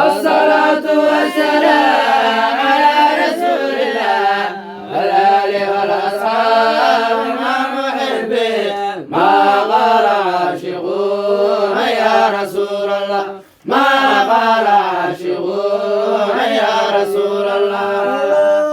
والصلاة والسلام على رسول الله والآل والأصحاب مع محبه ما قال عاشقون يا رسول الله ما قال عاشقون يا رسول الله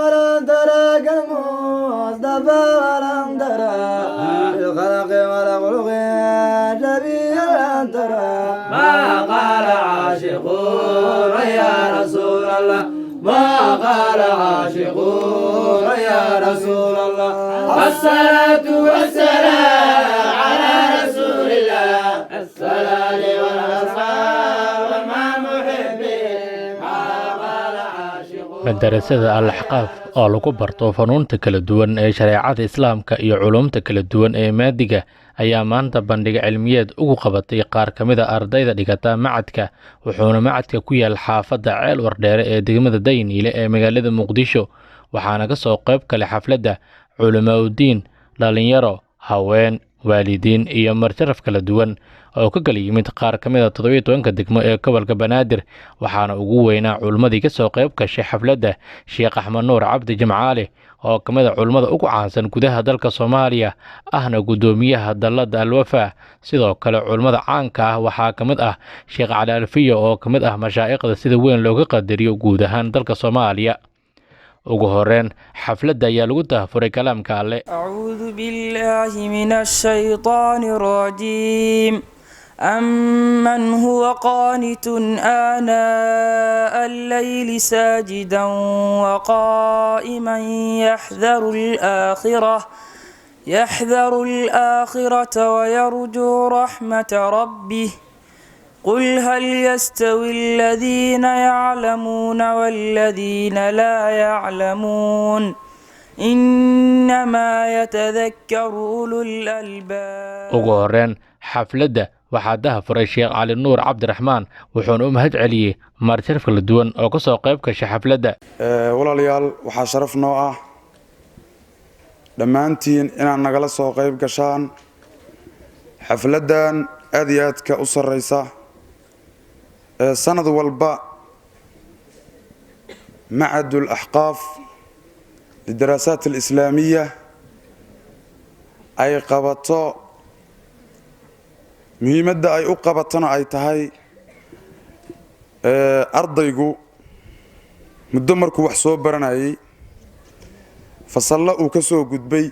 ولم ترى كالمصطفى ولم ترى في الخلق والخلق شبيها لم ترى ما قال عاشقون يا رسول الله ما قال عاشقون يا رسول الله الصلاة والسلام على رسول الله الصلاة والأصحاب مع محبه ما قال عاشقون. madarasada al-axqaaf oo lagu barto fanuunta kala duwan ee shareecada islaamka iyo culumta kala duwan ee maadiga ayaa maanta bandhiga cilmiyeed ugu qabatay qaar ka mid a ardayda dhigata macadka wuxuuna macadka ku yaal xaafadda ceel wardheere ee degmada dayniile ee magaalada muqdisho waxaana ka soo qayb galay xafladda culimaauddiin dhalinyaro haween waalidiin iyo marjaraf kala duwan oo ka kala yimid qaar ka mid a 17 degmo ee gobolka banaadir waxaana ugu weynaa culimmadii ka soo qayb gashay xafladda sheekh axmed nuur cabdi jimcaale oo ka mid a culimmada ugu caansan gudaha dalka soomaaliya ahna guddoomiyaha dalladda alwafaa sidoo kale culimmada caanka ah waxaa ka mid ah sheekh cali alfiyo oo ka mid ah mashaa'ikhda sida weyn looga qadariyo guud ahaan dalka soomaaliya ugu horeen xafladda ayaa lagu daahfuray kalaamka alle acuudu billaahi min ashaytaani rajiim أمن هو قانت آناء الليل ساجدا وقائما يحذر الآخرة ويرجو رحمة ربه قل هل يستوي الذين يعلمون والذين لا يعلمون إنما يتذكر أولو الألباب ugu horeen xafladda waxaa daahfuray sheekh cali nuur cabdiraxmaan wuxuuna u mahad celiyey marjaraf kala duwan oo ka soo qayb gashay xafladda walaalayaal waxaa sharaf noo ah dhammaantiin inaad nagala soo qayb gashaan xafladdan aad iyo aadka u sarraysa sanad walba macadul axqaaf lidaraasaat alislaamiya ay qabato muhiimadda ay u qabatona ay tahay ardaygu muddo markuu wax soo baranayay fasallo uu ka soo gudbay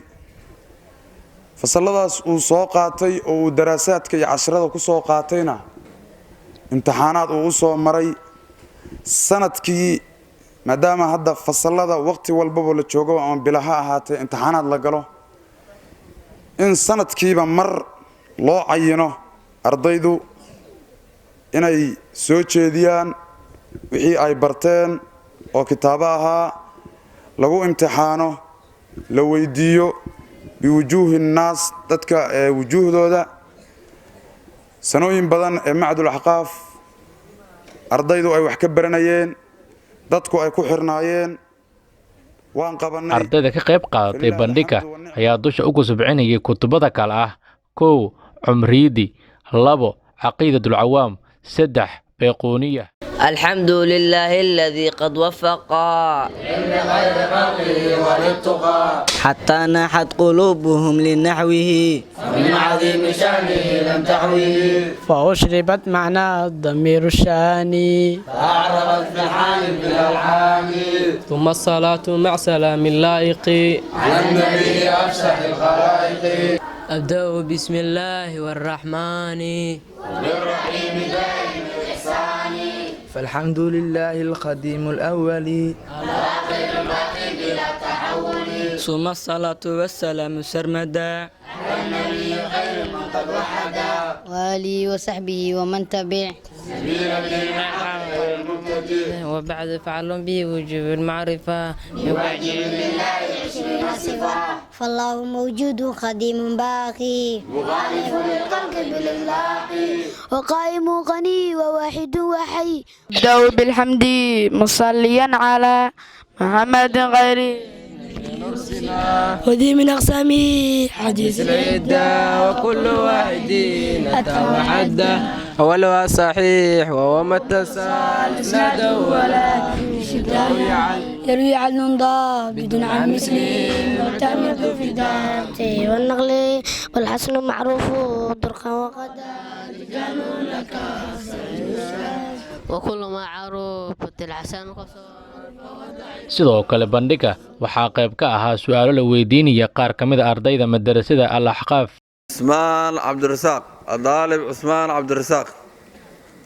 fasalladaas uu soo qaatay oo uu daraasaadka iyo casharada ku soo qaatayna imtixaanaad uu u soo maray sanadkii maadaama hadda fasallada waqti walbaba la joogo ama bila ha ahaatee imtixaanaad la galo in sanadkiiba mar loo cayino ardaydu inay soo jeediyaan wixii ay barteen oo kitaabo ahaa lagu imtixaano la weydiiyo biwujuuhi nnaas dadka wujuuhdooda sanooyin badan ee macadul axqaaf ardaydu ay wax ka baranayeen dadku ay ku xirnaayeen waan qabanay ardayda ka qayb qaadatay bandhiga ayaa dusha ugu subcinayay kutubada kale ah 1 cumriidi 2 caqiidatul cawaam 3 bayquuniya الحمد لله الذي قد وفق خير خلقه وللتقى حتى نحت قلوبهم لنحوه من عظيم شأنه لم تحوه فأشربت معنى الضمير الشاني فأعربت بحال بالألحان ثم الصلاة مع سلام اللائق على النبي أفسح الخلائق أبدأ بسم الله والرحمن بالرحيم دائم الإحسان فالحمد لله القديم الأول الآخر الباقي بلا تحول ثم الصلاة والسلام سرمدا على النبي خير من قد وحدا وآله وصحبه ومن تبع سبيل الدين غير المبتدئ وبعد فعلم به وجوب المعرفة يوجب لله 20 صفة فالله موجود قديم باقي مخالف للخلق بالإلاقي وقائم غني وواحد وحي ابدأ بالحمد مصليا على محمد غير وذي من أقسامه حديث العدة وكل واحد أتى وحده أولها صحيح وهو ما اتصل إسناده ولا يروي عن ضاب بدون عن مسلم والتأمير في ذات والنقل والحسن معروف طرقا وقدا وكل ما عروف الحسن قصر. sidoo kale bandhiga waxaa qayb ka ahaa su'aalo la weydiinaya qaar ka mid ah ardayda madarasada Al-Ahqaaf. عثمان عبد الرزاق الطالب عثمان عبد الرزاق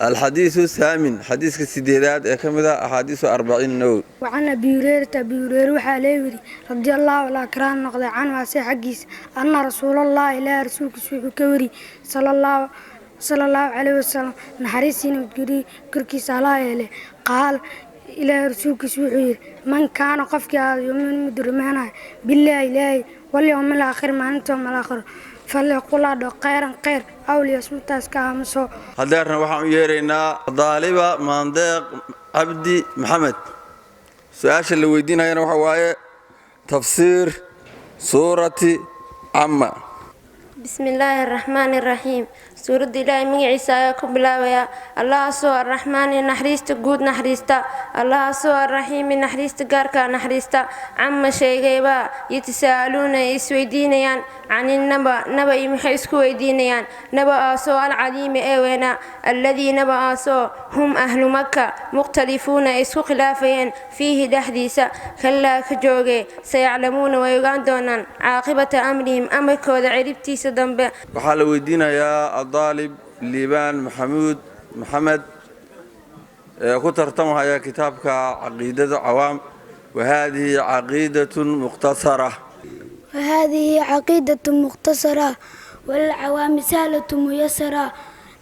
الحديث الثامن حديث السديدات كمذا أحاديث 40 نوع. وعن أبي هريرة وحالي رضي الله عنه كرام نقضي عنه واسي حقيس أن رسول الله إلى رسولك سوء كوري صلى الله عليه وسلم نحريسين وتقري كركي صلاة إليه قال إلى رسولك سوء من كان قفك يوم مدرمانا بالله إلهي واليوم الآخر ما أنتم الآخر فليقول هذا خيرا خير أو ليصمت أسكامسو. هذا وحنا يرينا طالبة منطق عبدي محمد. سؤال اللي ويدينا هنا وحواي تفسير سورة عما. بسم الله الرحمن الرحيم. سورة الله من عيسى كبلاويا الله سوى الرحمن نحريست جود نحريستا الله سوى الرحيم نحريست جاركا نحريستا عما شيء يتساءلون يسويدينيان عن نبأ يمحيسكو ويدينيان نبأ سوى العليم أوينا الذي نبأ سوى هم أهل مكة مختلفون يسو خلافين فيه دحديثا كلا كجوجي سيعلمون ويغاندون عاقبة أمرهم أمركو عربتي سدنب. وحال ويدينا يا الطالب ليبان محمد كترتمها يا كتابك عقيدة عوام وهذه عقيدة مختصرة. وهذه عقيدة مختصرة والعوام سهلة ميسرة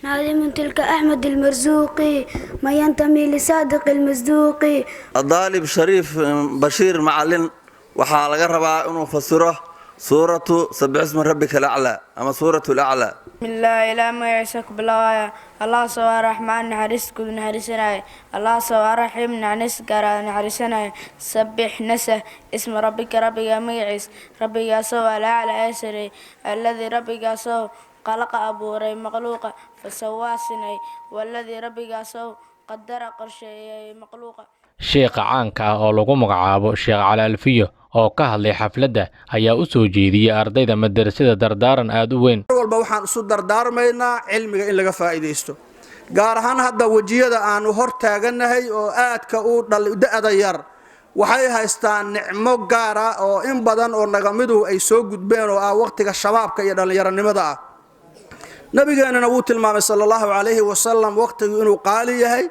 ناظم تلك أحمد المرزوقي ما ينتمي لصادق المصدوقي. الطالب شريف بشير معلن وحال قربا إنه فسره سورة سبح اسم ربك الأعلى أما سورة الأعلى. بسم الله إلى ما يعيشك بالله الله سوى الرحمن نحرسك نحرسنا الله سوى الرحيم نحرسك نحرسنا سبح نسه اسم ربك ما يعيش ربك سوى الأعلى أسري الذي ربك سوى خلق أبو ري مخلوق فسواسني والذي ربك سوى قدر قرشي مخلوق. sheekha caanka ah oo lagu magacaabo Sheekh Cali Alfiyo oo ka hadlay xafladda ayaa u soo jeediyay ardayda madrasada dardaaran aad u weyn. walba waxaan isu dardaarmaynaa cilmiga in laga faa'iideysto gaar ahaan hadda wajiyada aanu hor taaganahay oo aadka u da'da yar waxay haystaan nicmo gaar ah oo in badan oo nagamidu ay soo gudbeen oo ah waqtiga shabaabka iyo dhalinyaranimada ah. nabigeenana wuu tilmaamay sallallahu alayhi wasallam waqtigu inuu qaali yahay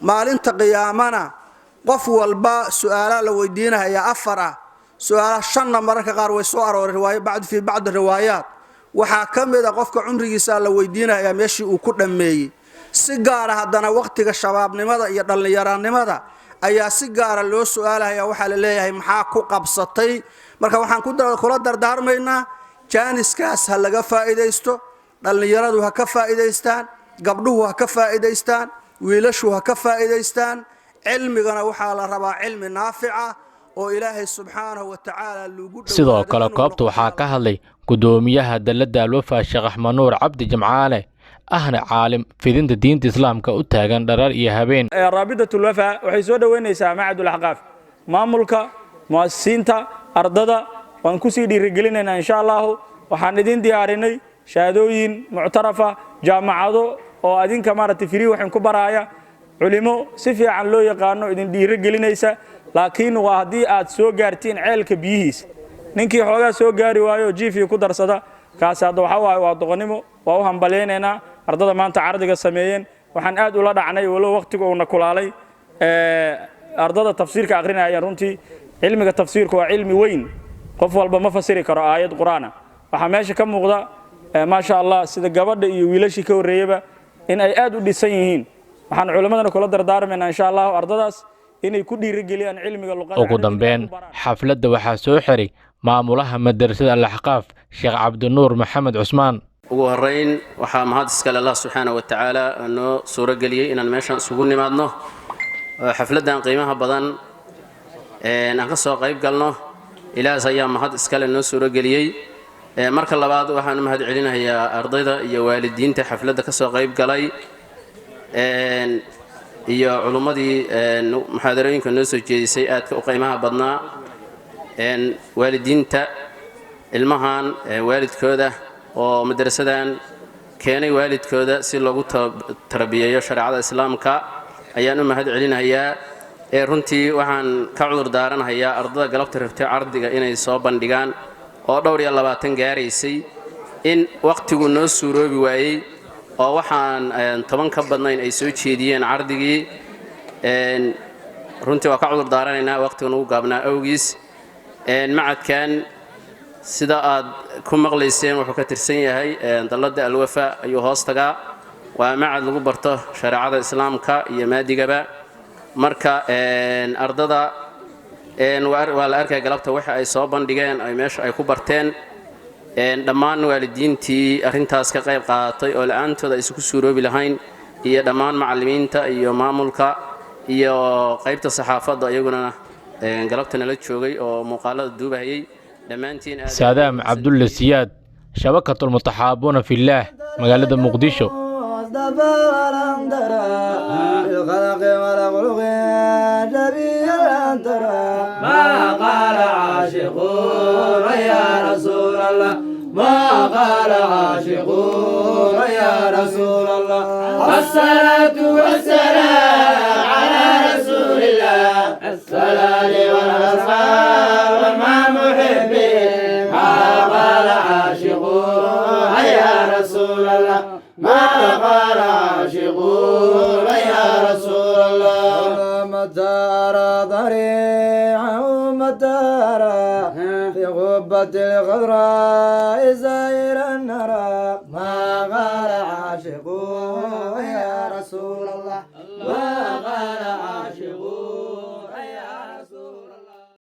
maalinta qiyaamana qof walba su'aala la weydiinaya afar ah su'aala shan mararka qaar way soo arooray riwaayo fi bacd riwaayaat waxa kamid ah qofka umrigiisa la weydiinaya meeshii uu ku dhameeyay si gaar ah hadana waqtiga shabaabnimada iyo dhalinyaranimada ayaa si gaar ah loo su'aalaya waxa la leeyahay maxaa ku qabsatay marka waxaan kula dardaarmaynaa jaaniskaas ha laga faa'iideysto dhalinyaradu ha ka faa'iideystaan gabdhuhu ha ka faa'iideystaan wiilashu ha ka faa'iideystaan cilmigana waxa la rabaa cilmi naafic ah oo Ilaahay subhanahu wa ta'ala lagu dhaw. sidoo kale koobta waxaa ka hadlay gudoomiyaha dalada Al-Wafa Sheekh Axmed Nuur Cabdi Jimcaale ahna caalim fidinta diinta islaamka u taagan dharar iyo habeen. Raabitatul Wafa waxay soo dhaweynaysaa Macadul Ahqaaf maamulka muasisiinta ardada waan ku sii dhiirigelinaynaa insha Allah waxaan idin diyaarinay shahaadooyin muctarafa jaamacado oo adinka maaragtay firi waxaan ku baraaya culimo si fiican loo yaqaano idin dhiirigelinaysa laakiin waa hadii aad soo gaartiin ceelka biyihiis ninkii xoogaa soo gaari waayo jiif ku darsada kaas hadda waxa waa doqonimo waa u hambalyeynayna ardada maanta caradiga sameeyeen waxaan aad ula dhacnay walo waqtigu uu kulaalay ardada tafsiirka aqrinaya runtii cilmiga tafsiirku waa cilmi weyn qof walba ma fasiri karo aayad quraana waxa meesha ka muuqda ma sha Allah sida gabadha iyo wiilashii ka horeeyaba in ay aad u dhisan yihiin waxaan culimadana kula dardaarmaynaa insha Allah ardadaas inay ku dhiirigeliyaan cilmiga luqadda. ugu dambeyn xafladda waxaa soo xiray maamulaha madrasada Al-Ahqaaf Sheekh Cabdinuur Maxamed Cusmaan. ugu horeyn waxaa mahad iskale Allah subhanahu wa ta'ala noo suura galiyay inaan meeshan isugu nimaadno xafladan qiimaha badan aan ka soo qayb galno ilaahas ayaa mahad iskale noo suurageliyey marka labaad waxaan u mahad celinayaa ardayda iyo waalidiinta xafladda ka soo qayb galay iyo culummadii muxaadarooyinka noo soo jeedisay aadka u qiimaha badnaa waalidiinta ilmahan waalidkooda oo madrasadan keenay waalidkooda si loogu tarbiyeeyo shareecada islaamka ayaan u mahad celinayaa runtii waxaan ka cudur daaranayaa ardada galabta rabtay ardiga inay soo bandhigaan oo dhowr iyo 20 gaaraysay in waqtigu noo suuroobi waayey oo waxaan 10 ka badnayn ay soo jeediyeen ardigii runtii waa ka cudur daaranaynaa waqtigu nagu gaabnaa awgiis macadkan sida aad ku maqlayseen wuxuu ka tirsan yahay dalladda alwafa ayuu hoos tagaa waa macad lagu barto shareecada islaamka iyo maadigaba marka ardada waa la arkay galabta waxa ay soo bandhigeen ay meesha ay ku barteen dhammaan waalidiintii arrintaas ka qayb qaadatay oo la'aantooda isku suuroobi lahayn iyo dhammaan macallimiinta iyo maamulka iyo qaybta saxaafadda iyaguna galabta nala joogay oo muuqaalada duubahayay dhammaantiin saadaam cabdulle siyaad shabakatul mutaxaabuuna fillaah magaalada muqdisho ما قال عاشقون يا رسول الله ما قال عاشقون يا رسول الله الصلاة والسلام على رسول الله الصلاة والأصحاب ومع محبين ما قال عاشقون يا رسول الله ما قال عاشقون يا رسول الله مدار ضريعه مدار في غبة الغدراء زائر النرى